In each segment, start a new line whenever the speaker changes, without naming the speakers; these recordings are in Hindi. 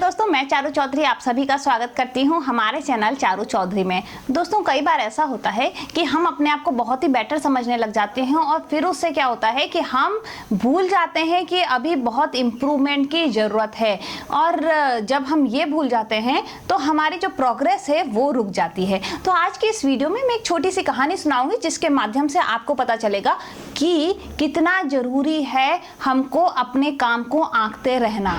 दोस्तों, मैं चारू चौधरी आप सभी का स्वागत करती हूं हमारे चैनल चारू चौधरी में। दोस्तों, कई बार ऐसा होता है कि हम अपने आप को बहुत ही बेटर समझने लग जाते हैं और फिर उससे क्या होता है कि हम भूल जाते हैं कि अभी बहुत इम्प्रूवमेंट की ज़रूरत है। और जब हम ये भूल जाते हैं तो हमारी जो प्रोग्रेस है वो रुक जाती है। तो आज की इस वीडियो में मैं एक छोटी सी कहानी सुनाऊंगी जिसके माध्यम से आपको पता चलेगा कि कितना ज़रूरी है हमको अपने काम को आंकते रहना।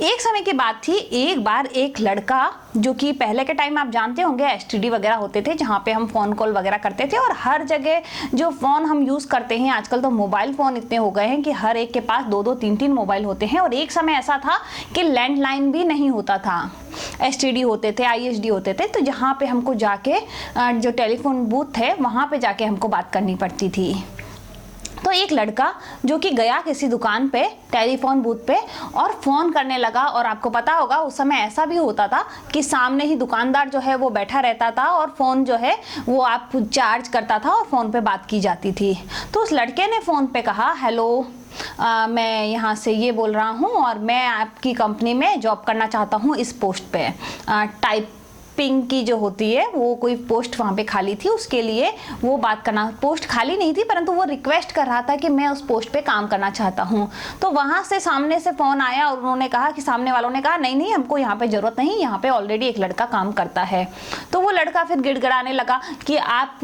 एक समय की बात थी, एक बार एक लड़का, जो कि पहले के टाइम आप जानते होंगे एसटीडी वगैरह होते थे जहाँ पे हम फ़ोन कॉल वगैरह करते थे, और हर जगह जो फ़ोन हम यूज़ करते हैं आजकल तो मोबाइल फ़ोन इतने हो गए हैं कि हर एक के पास दो दो तीन तीन मोबाइल होते हैं। और एक समय ऐसा था कि लैंडलाइन भी नहीं होता था, एसटीडी होते थे, आईएसडी होते थे। तो जहाँ पे हमको जाके जो टेलीफोन बूथ थे वहाँ पे जाके हमको बात करनी पड़ती थी। तो एक लड़का जो कि गया किसी दुकान पे टेलीफोन बूथ पे और फ़ोन करने लगा। और आपको पता होगा उस समय ऐसा भी होता था कि सामने ही दुकानदार जो है वो बैठा रहता था और फ़ोन जो है वो आप चार्ज करता था और फ़ोन पे बात की जाती थी। तो उस लड़के ने फ़ोन पे कहा, हेलो, मैं यहाँ से ये बोल रहा हूँ और मैं आपकी कंपनी में जॉब करना चाहता हूँ इस पोस्ट पे। टाइपिंग की जो होती है वो कोई पोस्ट वहाँ पे खाली थी, उसके लिए वो बात करना। पोस्ट खाली नहीं थी परंतु वो रिक्वेस्ट कर रहा था कि मैं उस पोस्ट पे काम करना चाहता हूँ। तो वहाँ से सामने से फ़ोन आया और उन्होंने कहा कि सामने वालों ने कहा नहीं हमको यहाँ पे ज़रूरत नहीं, यहाँ पे ऑलरेडी एक लड़का काम करता है। तो वो लड़का फिर गिड़गिड़ाने लगा कि आप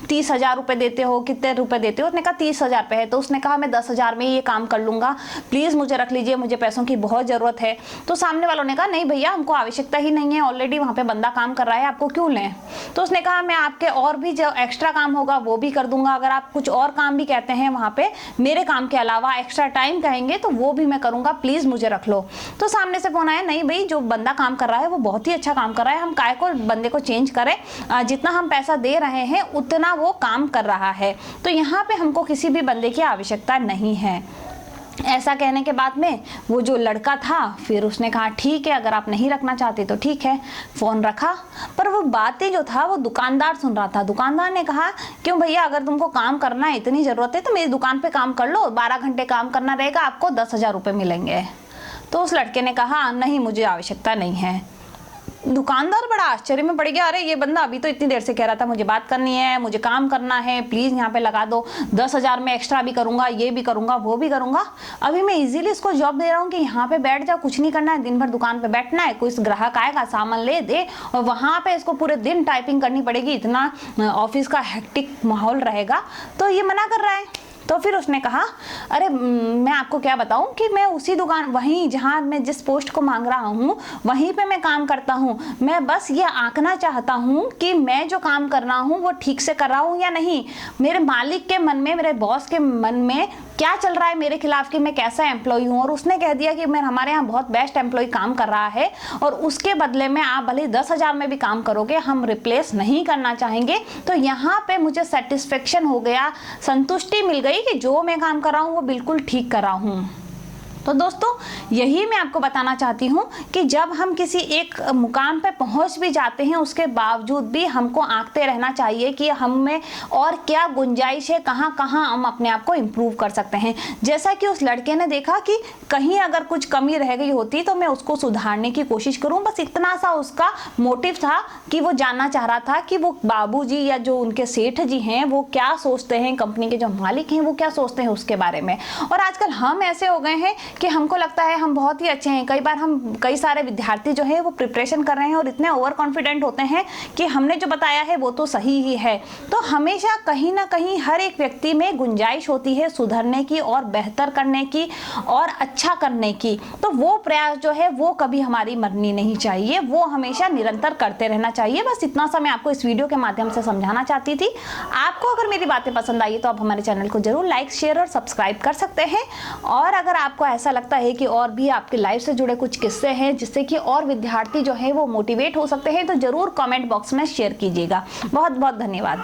30,000 रुपये देते हो, कितने रुपए देते हो? उसने कहा 30,000 रुपये है। तो उसने कहा मैं 10,000 में ये काम कर लूँगा, प्लीज़ मुझे रख लीजिए, मुझे पैसों की बहुत ज़रूरत है। तो सामने वालों ने कहा नहीं भैया, हमको आवश्यकता ही नहीं है, ऑलरेडी वहाँ पे बंदा काम कर रहा है, आपको क्यों लें? तो उसने कहा मैं आपके और भी जो एक्स्ट्रा काम होगा वो भी कर दूंगा, अगर आप कुछ और काम भी कहते हैं वहाँ पे मेरे काम के अलावा एक्स्ट्रा टाइम कहेंगे तो वो भी मैं करूँगा, प्लीज़ मुझे रख लो। तो सामने से फ़ोन आया, नहीं भाई, जो बंदा काम कर रहा है वो बहुत ही अच्छा काम कर रहा है, हम काहे को बंदे को चेंज करें, जितना हम पैसा दे रहे हैं उतना वो काम कर रहा है, तो यहाँ पे हमको किसी भी बंदे की आवश्यकता नहीं है। ऐसा कहने के बाद में वो जो लड़का था फिर उसने कहा ठीक है, अगर आप नहीं रखना चाहते तो ठीक है, फ़ोन रखा। पर वो बातें जो था वो दुकानदार सुन रहा था। दुकानदार ने कहा क्यों भैया, अगर तुमको काम करना है, इतनी ज़रूरत है तो मेरी दुकान पे काम कर लो, 12 घंटे काम करना रहेगा, आपको 10,000 रुपये मिलेंगे। तो उस लड़के ने कहा नहीं, मुझे आवश्यकता नहीं है। दुकानदार बड़ा आश्चर्य में पड़ गया, अरे ये बंदा अभी तो इतनी देर से कह रहा था मुझे बात करनी है, मुझे काम करना है, प्लीज़ यहाँ पे लगा दो, 10,000 में एक्स्ट्रा भी करूँगा, ये भी करूँगा, वो भी करूँगा। अभी मैं इजीली इसको जॉब दे रहा हूँ कि यहाँ पे बैठ जाओ, कुछ नहीं करना है, दिन भर दुकान पे बैठना है, कोई ग्राहक आएगा सामान ले दे, और वहाँ पे इसको पूरे दिन टाइपिंग करनी पड़ेगी, इतना ऑफिस का हेक्टिक माहौल रहेगा। तो ये मना कर रहा है। तो फिर उसने कहा अरे मैं आपको क्या बताऊं कि मैं उसी दुकान, वहीं जहां मैं जिस पोस्ट को मांग रहा हूं वहीं पे मैं काम करता हूं, मैं बस ये आंकना चाहता हूं कि मैं जो काम कर रहा हूं वो ठीक से कर रहा हूं या नहीं, मेरे मालिक के मन में, मेरे बॉस के मन में क्या चल रहा है मेरे खिलाफ कि मैं कैसा एम्प्लॉय हूँ। और उसने कह दिया कि मैं हमारे यहाँ बहुत बेस्ट एम्प्लॉय काम कर रहा है और उसके बदले में आप भले 10,000 में भी काम करोगे, हम रिप्लेस नहीं करना चाहेंगे। तो यहाँ पे मुझे सेटिस्फेक्शन हो गया, संतुष्टि मिल गई कि जो मैं काम कर रहा हूँ वो बिल्कुल ठीक कर रहा हूँ। तो दोस्तों, यही मैं आपको बताना चाहती हूँ कि जब हम किसी एक मुकाम पे पहुँच भी जाते हैं उसके बावजूद भी हमको आंकते रहना चाहिए कि हम में और क्या गुंजाइश है, कहाँ कहाँ हम अपने आप को इम्प्रूव कर सकते हैं। जैसा कि उस लड़के ने देखा कि कहीं अगर कुछ कमी रह गई होती तो मैं उसको सुधारने की कोशिश करूँ, बस इतना सा उसका मोटिव था कि वो जानना चाह रहा था कि वो बाबूजी या जो उनके सेठ जी हैं वो क्या सोचते हैं, कंपनी के जो मालिक हैं वो क्या सोचते हैं उसके बारे में। और आजकल हम ऐसे हो गए हैं कि हमको लगता है हम बहुत ही अच्छे हैं। कई सारे विद्यार्थी जो है वो प्रिपरेशन कर रहे हैं और इतने ओवर कॉन्फिडेंट होते हैं कि हमने जो बताया है वो तो सही ही है। तो हमेशा कहीं ना कहीं हर एक व्यक्ति में गुंजाइश होती है सुधरने की और बेहतर करने की और अच्छा करने की। तो वो प्रयास जो है वो कभी हमारी मरनी नहीं चाहिए, वो हमेशा निरंतर करते रहना चाहिए। बस इतना सा मैं आपको इस वीडियो के माध्यम से समझाना चाहती थी। आपको अगर मेरी बातें पसंद आई तो आप हमारे चैनल को जरूर लाइक, शेयर और सब्सक्राइब कर सकते हैं। और अगर आपको ऐसा लगता है कि और भी आपके लाइफ से जुड़े कुछ किस्से हैं जिससे कि और विद्यार्थी जो है वो मोटिवेट हो सकते हैं तो जरूर कमेंट बॉक्स में शेयर कीजिएगा। बहुत बहुत धन्यवाद।